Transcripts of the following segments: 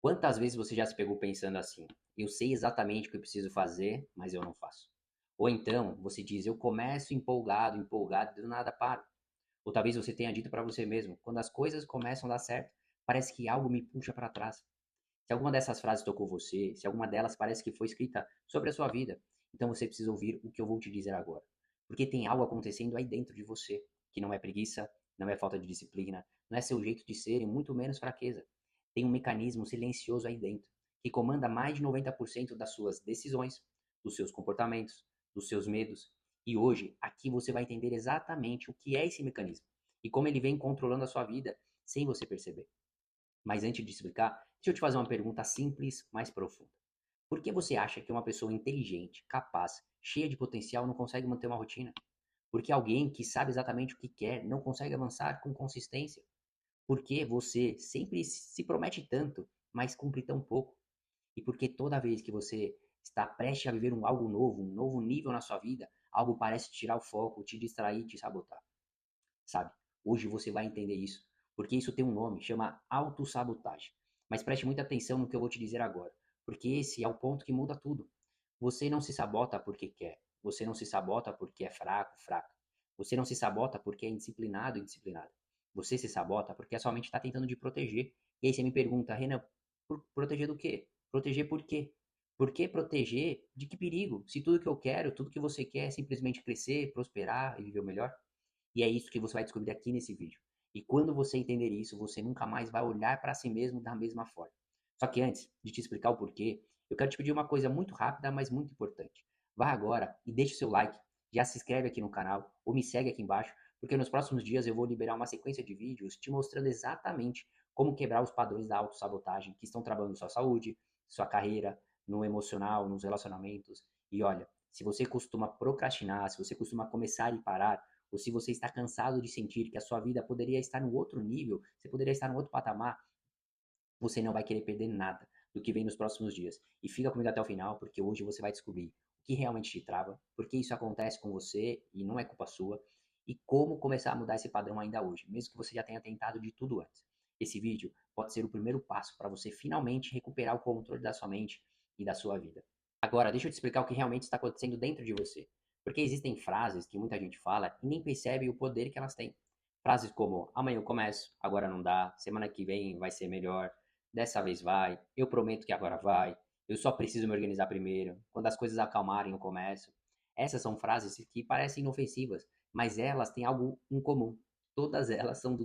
Quantas vezes você já se pegou pensando assim: eu sei exatamente o que eu preciso fazer, mas eu não faço? Ou então você diz: eu começo empolgado, empolgado, e do nada paro. Ou talvez você tenha dito para você mesmo: quando as coisas começam a dar certo, parece que algo me puxa para trás. Se alguma dessas frases tocou você, se alguma delas parece que foi escrita sobre a sua vida, então você precisa ouvir o que eu vou te dizer agora. Porque tem algo acontecendo aí dentro de você, que não é preguiça, não é falta de disciplina, não é seu jeito de ser e muito menos fraqueza. Tem um mecanismo silencioso aí dentro, que comanda mais de 90% das suas decisões, dos seus comportamentos, dos seus medos. E hoje, aqui você vai entender exatamente o que é esse mecanismo e como ele vem controlando a sua vida sem você perceber. Mas antes de explicar, deixa eu te fazer uma pergunta simples, mas profunda. Por que você acha que uma pessoa inteligente, capaz, cheia de potencial não consegue manter uma rotina? Por que alguém que sabe exatamente o que quer não consegue avançar com consistência? Por que você sempre se promete tanto, mas cumpre tão pouco? E por que toda vez que você está prestes a viver algo novo, um novo nível na sua vida, algo parece te tirar o foco, te distrair, te sabotar? Sabe? Hoje você vai entender isso, porque isso tem um nome, chama autossabotagem. Mas preste muita atenção no que eu vou te dizer agora, porque esse é o ponto que muda tudo. Você não se sabota porque quer, você não se sabota porque é fraco, fraca. Você não se sabota porque é indisciplinado, indisciplinada. Você se sabota porque a sua mente está tentando te proteger. E aí você me pergunta, Renan, proteger do quê? Proteger por quê? Por que proteger de que perigo? Se tudo que eu quero, tudo que você quer é simplesmente crescer, prosperar e viver o melhor? E é isso que você vai descobrir aqui nesse vídeo. E quando você entender isso, você nunca mais vai olhar para si mesmo da mesma forma. Só que antes de te explicar o porquê, eu quero te pedir uma coisa muito rápida, mas muito importante. Vá agora e deixe o seu like, já se inscreve aqui no canal ou me segue aqui embaixo, porque nos próximos dias eu vou liberar uma sequência de vídeos te mostrando exatamente como quebrar os padrões da autossabotagem que estão travando sua saúde, sua carreira, no emocional, nos relacionamentos. E olha, se você costuma procrastinar, se você costuma começar e parar, ou se você está cansado de sentir que a sua vida poderia estar em outro nível, você poderia estar em outro patamar, você não vai querer perder nada do que vem nos próximos dias. E fica comigo até o final, porque hoje você vai descobrir o que realmente te trava, por que isso acontece com você e não é culpa sua, e como começar a mudar esse padrão ainda hoje, mesmo que você já tenha tentado de tudo antes. Esse vídeo pode ser o primeiro passo para você finalmente recuperar o controle da sua mente e da sua vida. Agora, deixa eu te explicar o que realmente está acontecendo dentro de você. Porque existem frases que muita gente fala e nem percebe o poder que elas têm. Frases como: amanhã eu começo, agora não dá, semana que vem vai ser melhor, dessa vez vai, eu prometo que agora vai, eu só preciso me organizar primeiro, quando as coisas acalmarem eu começo. Essas são frases que parecem inofensivas, mas elas têm algo em comum. Todas elas são do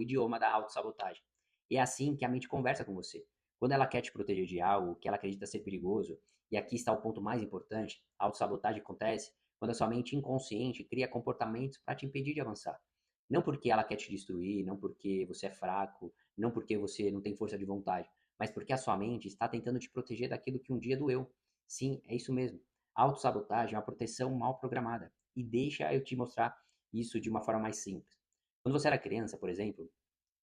idioma da autossabotagem. E é assim que a mente conversa com você. Quando ela quer te proteger de algo que ela acredita ser perigoso, e aqui está o ponto mais importante, a autossabotagem acontece quando a sua mente inconsciente cria comportamentos para te impedir de avançar. Não porque ela quer te destruir, não porque você é fraco, não porque você não tem força de vontade, mas porque a sua mente está tentando te proteger daquilo que um dia doeu. Sim, é isso mesmo. A autossabotagem é uma proteção mal programada. E deixa eu te mostrar isso de uma forma mais simples. Quando você era criança, por exemplo,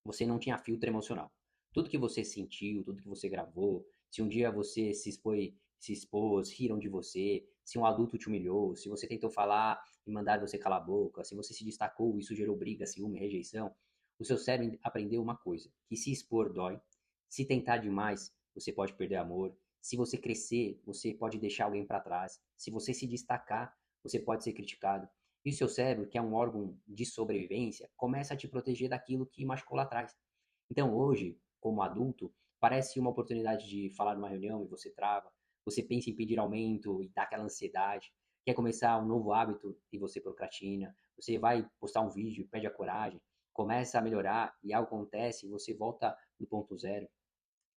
você não tinha filtro emocional. Tudo que você sentiu, tudo que você gravou, se um dia você se expôs, riram de você, se um adulto te humilhou, se você tentou falar e mandar você calar a boca, se você se destacou e isso gerou briga, ciúme, rejeição, o seu cérebro aprendeu uma coisa, que se expor dói, se tentar demais, você pode perder amor, se você crescer, você pode deixar alguém para trás, se você se destacar, você pode ser criticado. E o seu cérebro, que é um órgão de sobrevivência, começa a te proteger daquilo que machucou lá atrás. Então, hoje, como adulto, parece uma oportunidade de falar numa reunião e você trava, você pensa em pedir aumento e dá aquela ansiedade, quer começar um novo hábito e você procrastina, você vai postar um vídeo e perde a coragem, começa a melhorar e algo acontece e você volta no ponto zero.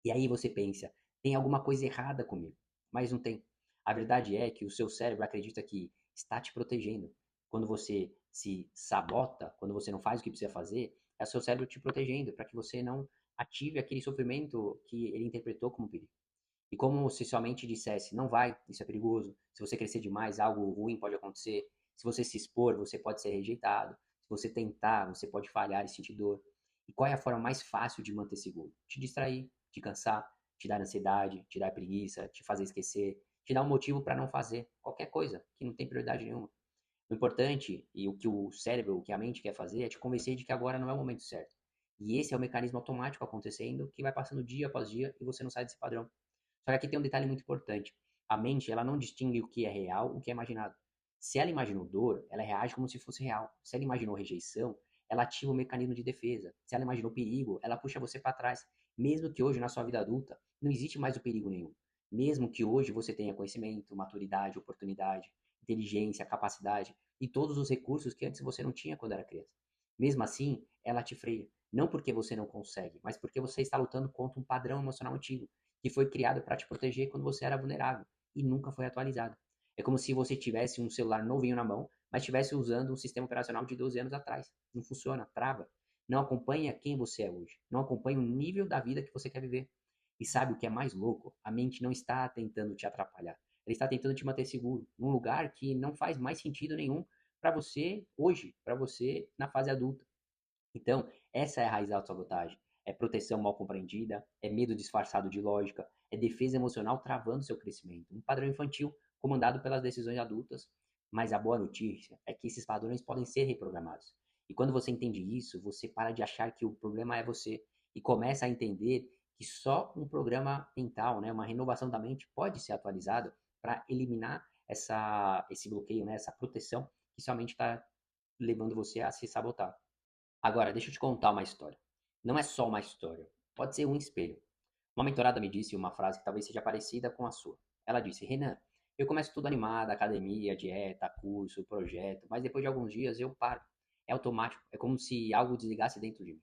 E aí você pensa, tem alguma coisa errada comigo, mas não tem. A verdade é que o seu cérebro acredita que está te protegendo. Quando você se sabota, quando você não faz o que precisa fazer, é o seu cérebro te protegendo para que você não ative aquele sofrimento que ele interpretou como perigo. E como se sua mente dissesse, não vai, isso é perigoso, se você crescer demais, algo ruim pode acontecer, se você se expor, você pode ser rejeitado, se você tentar, você pode falhar e sentir dor. E qual é a forma mais fácil de manter seguro? Te distrair, te cansar, te dar ansiedade, te dar preguiça, te fazer esquecer, te dar um motivo para não fazer qualquer coisa que não tem prioridade nenhuma. O importante e o que o cérebro, o que a mente quer fazer é te convencer de que agora não é o momento certo. E esse é o mecanismo automático acontecendo que vai passando dia após dia e você não sai desse padrão. Só que aqui tem um detalhe muito importante. A mente, ela não distingue o que é real, o que é imaginado. Se ela imaginou dor, ela reage como se fosse real. Se ela imaginou rejeição, ela ativa o mecanismo de defesa. Se ela imaginou perigo, ela puxa você para trás. Mesmo que hoje, na sua vida adulta, não existe mais o perigo nenhum. Mesmo que hoje você tenha conhecimento, maturidade, oportunidade, inteligência, capacidade e todos os recursos que antes você não tinha quando era criança. Mesmo assim, ela te freia. Não porque você não consegue, mas porque você está lutando contra um padrão emocional antigo que foi criado para te proteger quando você era vulnerável e nunca foi atualizado. É como se você tivesse um celular novinho na mão, mas estivesse usando um sistema operacional de 12 anos atrás. Não funciona, trava. Não acompanha quem você é hoje. Não acompanha o nível da vida que você quer viver. E sabe o que é mais louco? A mente não está tentando te atrapalhar. Ela está tentando te manter seguro, num lugar que não faz mais sentido nenhum para você hoje, para você na fase adulta. Então, essa é a raiz da autossabotagem. É proteção mal compreendida, é medo disfarçado de lógica, é defesa emocional travando seu crescimento. Um padrão infantil comandado pelas decisões adultas. Mas a boa notícia é que esses padrões podem ser reprogramados. E quando você entende isso, você para de achar que o problema é você e começa a entender que só um programa mental, né, uma renovação da mente pode ser atualizada para eliminar esse bloqueio, né, essa proteção que somente está levando você a se sabotar. Agora, deixa eu te contar uma história. Não é só uma história, pode ser um espelho. Uma mentorada me disse uma frase que talvez seja parecida com a sua. Ela disse: Renan, eu começo tudo animada, academia, dieta, curso, projeto, mas depois de alguns dias eu paro. É automático, é como se algo desligasse dentro de mim.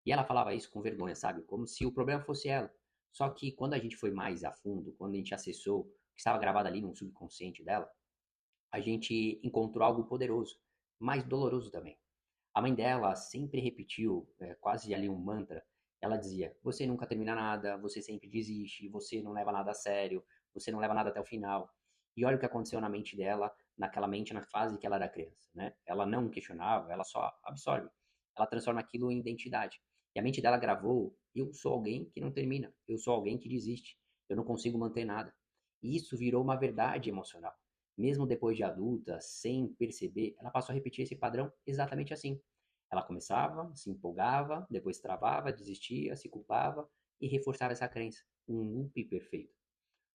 E ela falava isso com vergonha, sabe? Como se o problema fosse ela. Só que quando a gente foi mais a fundo, quando a gente acessou o que estava gravado ali no subconsciente dela, a gente encontrou algo poderoso, mas doloroso também. A mãe dela sempre repetiu, quase ali um mantra. Ela dizia: Você nunca termina nada, você sempre desiste, você não leva nada a sério, você não leva nada até o final. E olha o que aconteceu na mente dela, naquela mente na fase que ela era criança, né? Ela não questionava, ela só absorve. Ela transforma aquilo em identidade. E a mente dela gravou: Eu sou alguém que não termina, eu sou alguém que desiste, eu não consigo manter nada. E isso virou uma verdade emocional. Mesmo depois de adulta, sem perceber, ela passou a repetir esse padrão exatamente assim. Ela começava, se empolgava, depois travava, desistia, se culpava e reforçava essa crença. Um loop perfeito.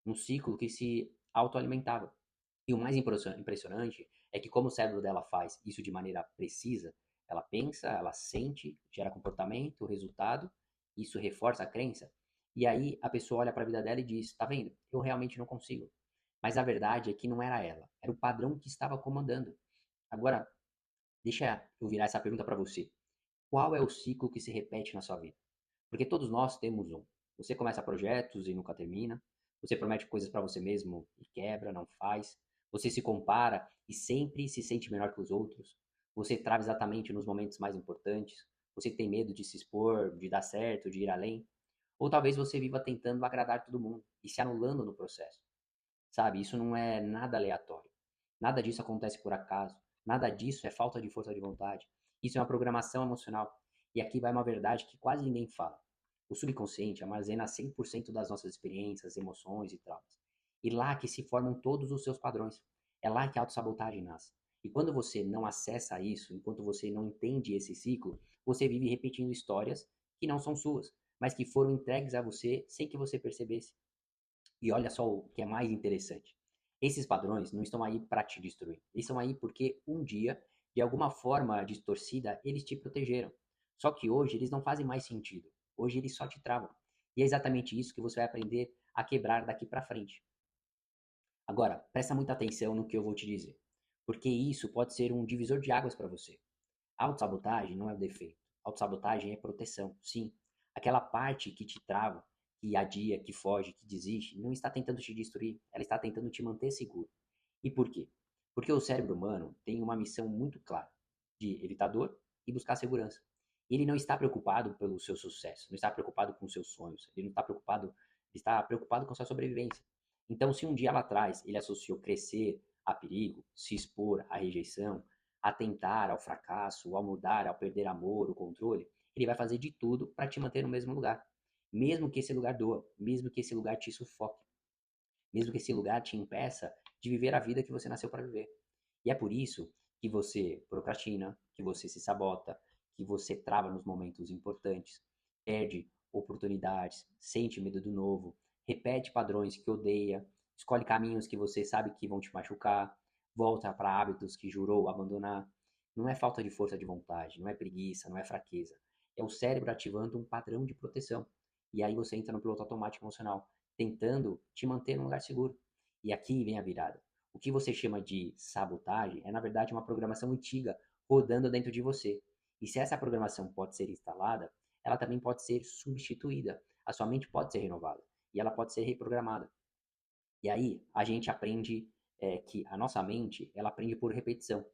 Um ciclo que se autoalimentava. E o mais impressionante é que, como o cérebro dela faz isso de maneira precisa, ela pensa, ela sente, gera comportamento, resultado, isso reforça a crença. E aí a pessoa olha para a vida dela e diz: Tá vendo? Eu realmente não consigo. Mas a verdade é que não era ela, era o padrão que estava comandando. Agora, deixa eu virar essa pergunta para você. Qual é o ciclo que se repete na sua vida? Porque todos nós temos um. Você começa projetos e nunca termina. Você promete coisas para você mesmo e quebra, não faz. Você se compara e sempre se sente melhor que os outros. Você trava exatamente nos momentos mais importantes. Você tem medo de se expor, de dar certo, de ir além. Ou talvez você viva tentando agradar todo mundo e se anulando no processo. Sabe, isso não é nada aleatório. Nada disso acontece por acaso. Nada disso é falta de força de vontade. Isso é uma programação emocional. E aqui vai uma verdade que quase ninguém fala. O subconsciente armazena 100% das nossas experiências, emoções e traumas. E lá que se formam todos os seus padrões. É lá que a autossabotagem nasce. E quando você não acessa isso, enquanto você não entende esse ciclo, você vive repetindo histórias que não são suas, mas que foram entregues a você sem que você percebesse. E olha só o que é mais interessante. Esses padrões não estão aí para te destruir. Eles estão aí porque um dia, de alguma forma distorcida, eles te protegeram. Só que hoje eles não fazem mais sentido. Hoje eles só te travam. E é exatamente isso que você vai aprender a quebrar daqui para frente. Agora, presta muita atenção no que eu vou te dizer, porque isso pode ser um divisor de águas para você. Autossabotagem não é o defeito. Autossabotagem é proteção, sim. Aquela parte que te trava, que adia, que foge, que desiste, não está tentando te destruir, ela está tentando te manter seguro. E por quê? Porque o cérebro humano tem uma missão muito clara, de evitar dor e buscar segurança. Ele não está preocupado pelo seu sucesso, não está preocupado com os seus sonhos, ele não está preocupado, ele está preocupado com a sua sobrevivência. Então, se um dia lá atrás ele associou crescer a perigo, se expor à rejeição, atentar ao fracasso, ao mudar, ao perder amor, o controle, ele vai fazer de tudo para te manter no mesmo lugar. Mesmo que esse lugar doa, mesmo que esse lugar te sufoque, mesmo que esse lugar te impeça de viver a vida que você nasceu para viver. E é por isso que você procrastina, que você se sabota, que você trava nos momentos importantes, perde oportunidades, sente medo do novo, repete padrões que odeia, escolhe caminhos que você sabe que vão te machucar, volta para hábitos que jurou abandonar. Não é falta de força de vontade, não é preguiça, não é fraqueza. É o cérebro ativando um padrão de proteção. E aí você entra no piloto automático emocional, tentando te manter num lugar seguro. E aqui vem a virada. O que você chama de sabotagem é, na verdade, uma programação antiga rodando dentro de você. E se essa programação pode ser instalada, ela também pode ser substituída. A sua mente pode ser renovada e ela pode ser reprogramada. E aí a gente aprende que a nossa mente ela aprende por repetição.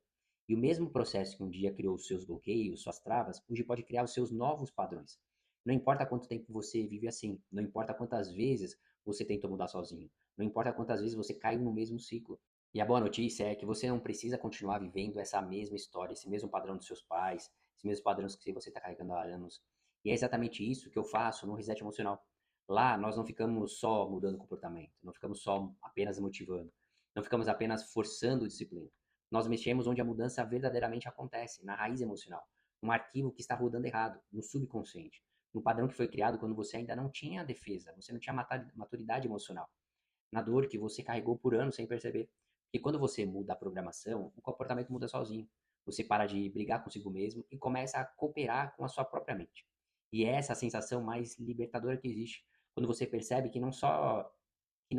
E o mesmo processo que um dia criou os seus bloqueios, suas travas, hoje pode criar os seus novos padrões. Não importa quanto tempo você vive assim, não importa quantas vezes você tentou mudar sozinho, não importa quantas vezes você caiu no mesmo ciclo. E a boa notícia é que você não precisa continuar vivendo essa mesma história, esse mesmo padrão dos seus pais, esses mesmos padrões que você está carregando há anos. E é exatamente isso que eu faço no Reset Emocional. Lá nós não ficamos só mudando o comportamento, não ficamos só apenas motivando, não ficamos apenas forçando disciplina. Nós mexemos onde a mudança verdadeiramente acontece, na raiz emocional, num arquivo que está rodando errado, no subconsciente, no padrão que foi criado quando você ainda não tinha defesa, você não tinha maturidade emocional, na dor que você carregou por anos sem perceber. E quando você muda a programação, o comportamento muda sozinho. Você para de brigar consigo mesmo e começa a cooperar com a sua própria mente. E é essa a sensação mais libertadora que existe, quando você percebe que não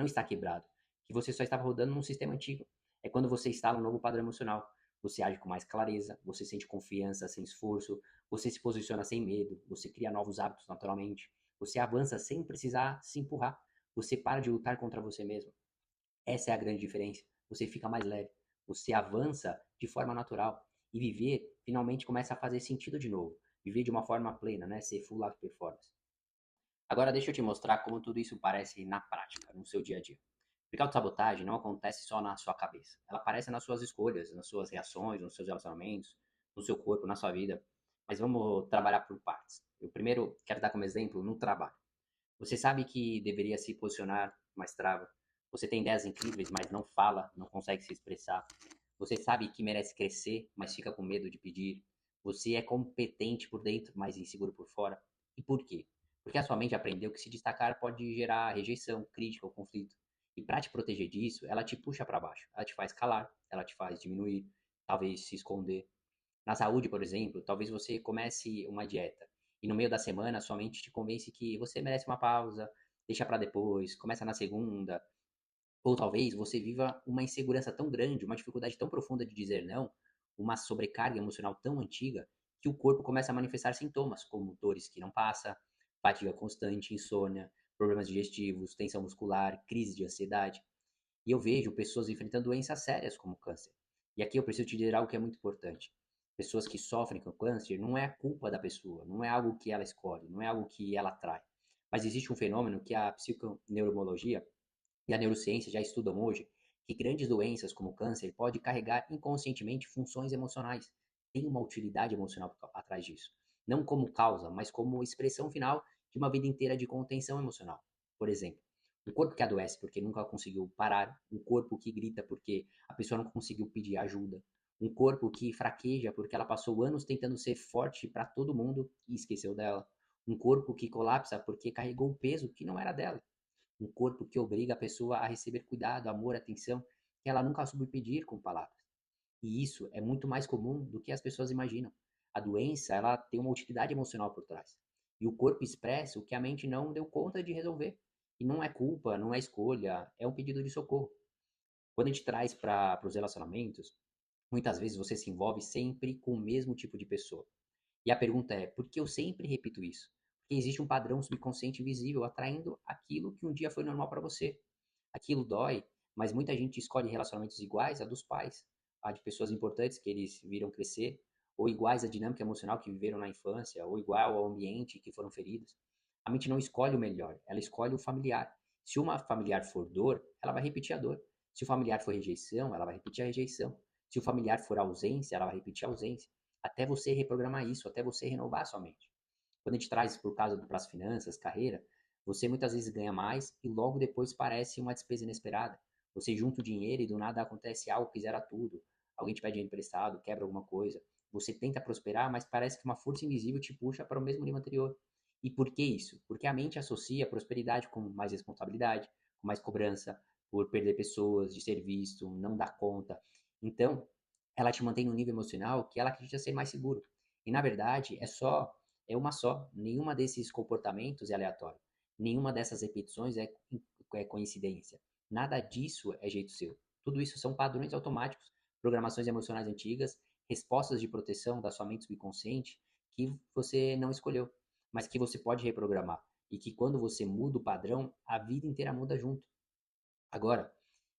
está quebrado, que você só estava rodando num sistema antigo. É quando você instala um novo padrão emocional. Você age com mais clareza, você sente confiança sem esforço, você se posiciona sem medo, você cria novos hábitos naturalmente, você avança sem precisar se empurrar, você para de lutar contra você mesmo. Essa é a grande diferença. Você fica mais leve, você avança de forma natural e viver finalmente começa a fazer sentido de novo. Viver de uma forma plena, né? Ser full life performance. Agora deixa eu te mostrar como tudo isso parece na prática, no seu dia a dia. Porque a autossabotagem não acontece só na sua cabeça. Ela aparece nas suas escolhas, nas suas reações, nos seus relacionamentos, no seu corpo, na sua vida. Mas vamos trabalhar por partes. Eu primeiro quero dar como exemplo no trabalho. Você sabe que deveria se posicionar, mas trava. Você tem ideias incríveis, mas não fala, não consegue se expressar. Você sabe que merece crescer, mas fica com medo de pedir. Você é competente por dentro, mas inseguro por fora. E por quê? Porque a sua mente aprendeu que se destacar pode gerar rejeição, crítica ou conflito. E para te proteger disso, ela te puxa para baixo. Ela te faz calar, ela te faz diminuir, talvez se esconder. Na saúde, por exemplo, talvez você comece uma dieta e no meio da semana sua mente te convence que você merece uma pausa, deixa para depois, começa na segunda. Ou talvez você viva uma insegurança tão grande, uma dificuldade tão profunda de dizer não, uma sobrecarga emocional tão antiga, que o corpo começa a manifestar sintomas como dores que não passa, fadiga constante, insônia, problemas digestivos, tensão muscular, crise de ansiedade. E eu vejo pessoas enfrentando doenças sérias como câncer. E aqui eu preciso te dizer algo que é muito importante. Pessoas que sofrem com câncer não é a culpa da pessoa, não é algo que ela escolhe, não é algo que ela atrai. Mas existe um fenômeno que a psiconeurologia e a neurociência já estudam hoje, que grandes doenças como o câncer podem carregar inconscientemente funções emocionais. Tem uma utilidade emocional atrás disso. Não como causa, mas como expressão final de uma vida inteira de contenção emocional. Por exemplo, um corpo que adoece porque nunca conseguiu parar, um corpo que grita porque a pessoa não conseguiu pedir ajuda, um corpo que fraqueja porque ela passou anos tentando ser forte para todo mundo e esqueceu dela, um corpo que colapsa porque carregou um peso que não era dela, um corpo que obriga a pessoa a receber cuidado, amor, atenção, que ela nunca soube pedir com palavras. E isso é muito mais comum do que as pessoas imaginam. A doença, ela tem uma utilidade emocional por trás. E o corpo expressa o que a mente não deu conta de resolver. E não é culpa, não é escolha, é um pedido de socorro. Quando a gente traz para os relacionamentos, muitas vezes você se envolve sempre com o mesmo tipo de pessoa. E a pergunta é, por que eu sempre repito isso? Porque existe um padrão subconsciente invisível atraindo aquilo que um dia foi normal para você. Aquilo dói, mas muita gente escolhe relacionamentos iguais a dos pais, a de pessoas importantes que eles viram crescer, ou iguais à dinâmica emocional que viveram na infância, ou igual ao ambiente que foram feridos. A mente não escolhe o melhor, ela escolhe o familiar. Se uma familiar for dor, ela vai repetir a dor. Se o familiar for rejeição, ela vai repetir a rejeição. Se o familiar for ausência, ela vai repetir a ausência. Até você reprogramar isso, até você renovar a sua mente. Quando a gente traz por causa para as finanças, carreira, você muitas vezes ganha mais e logo depois parece uma despesa inesperada. Você junta o dinheiro e do nada acontece algo que zera tudo. Alguém te pede dinheiro emprestado, quebra alguma coisa. Você tenta prosperar, mas parece que uma força invisível te puxa para o mesmo nível anterior. E por que isso? Porque a mente associa a prosperidade com mais responsabilidade, com mais cobrança, por perder pessoas, de ser visto, não dar conta. Então, ela te mantém num nível emocional que ela acredita ser mais seguro. E na verdade, é uma só. Nenhuma desses comportamentos é aleatório. Nenhuma dessas repetições é coincidência. Nada disso é jeito seu. Tudo isso são padrões automáticos, programações emocionais antigas, respostas de proteção da sua mente subconsciente que você não escolheu, mas que você pode reprogramar. E que quando você muda o padrão, a vida inteira muda junto. Agora,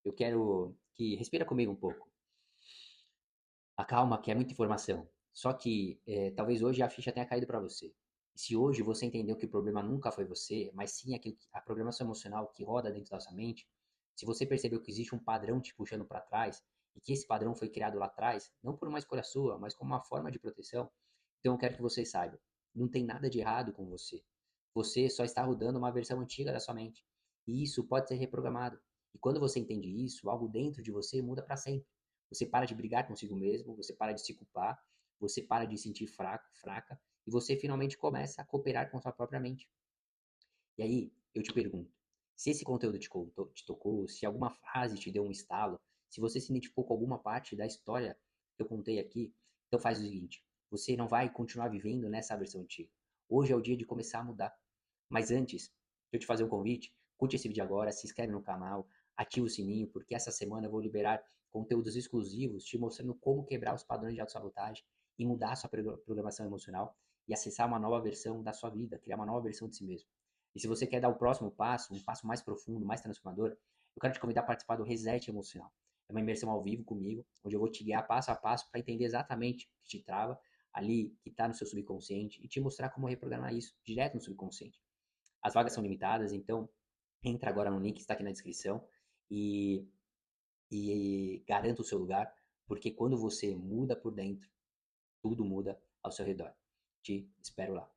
eu quero que respira comigo um pouco. Acalma, que é muita informação. Só que talvez hoje a ficha tenha caído para você. E se hoje você entendeu que o problema nunca foi você, mas sim a programação emocional que roda dentro da sua mente, se você percebeu que existe um padrão te puxando para trás e que esse padrão foi criado lá atrás, não por uma escolha sua, mas como uma forma de proteção, então eu quero que você saiba, não tem nada de errado com você. Você só está rodando uma versão antiga da sua mente. E isso pode ser reprogramado. E quando você entende isso, algo dentro de você muda para sempre. Você para de brigar consigo mesmo, você para de se culpar, você para de se sentir fraco, fraca, e você finalmente começa a cooperar com sua própria mente. E aí, eu te pergunto, se esse conteúdo te tocou, se alguma frase te deu um estalo, se você se identificou com alguma parte da história que eu contei aqui, então faz o seguinte, você não vai continuar vivendo nessa versão antiga. Hoje é o dia de começar a mudar. Mas antes, deixa eu te fazer um convite, curte esse vídeo agora, se inscreve no canal, ativa o sininho, porque essa semana eu vou liberar conteúdos exclusivos te mostrando como quebrar os padrões de autossabotagem e mudar a sua programação emocional e acessar uma nova versão da sua vida, criar uma nova versão de si mesmo. E se você quer dar o próximo passo, um passo mais profundo, mais transformador, eu quero te convidar a participar do Reset Emocional. É uma imersão ao vivo comigo, onde eu vou te guiar passo a passo para entender exatamente o que te trava ali, que está no seu subconsciente, e te mostrar como reprogramar isso direto no subconsciente. As vagas são limitadas, então entra agora no link que está aqui na descrição e, e garanta o seu lugar, porque quando você muda por dentro, tudo muda ao seu redor. Te espero lá.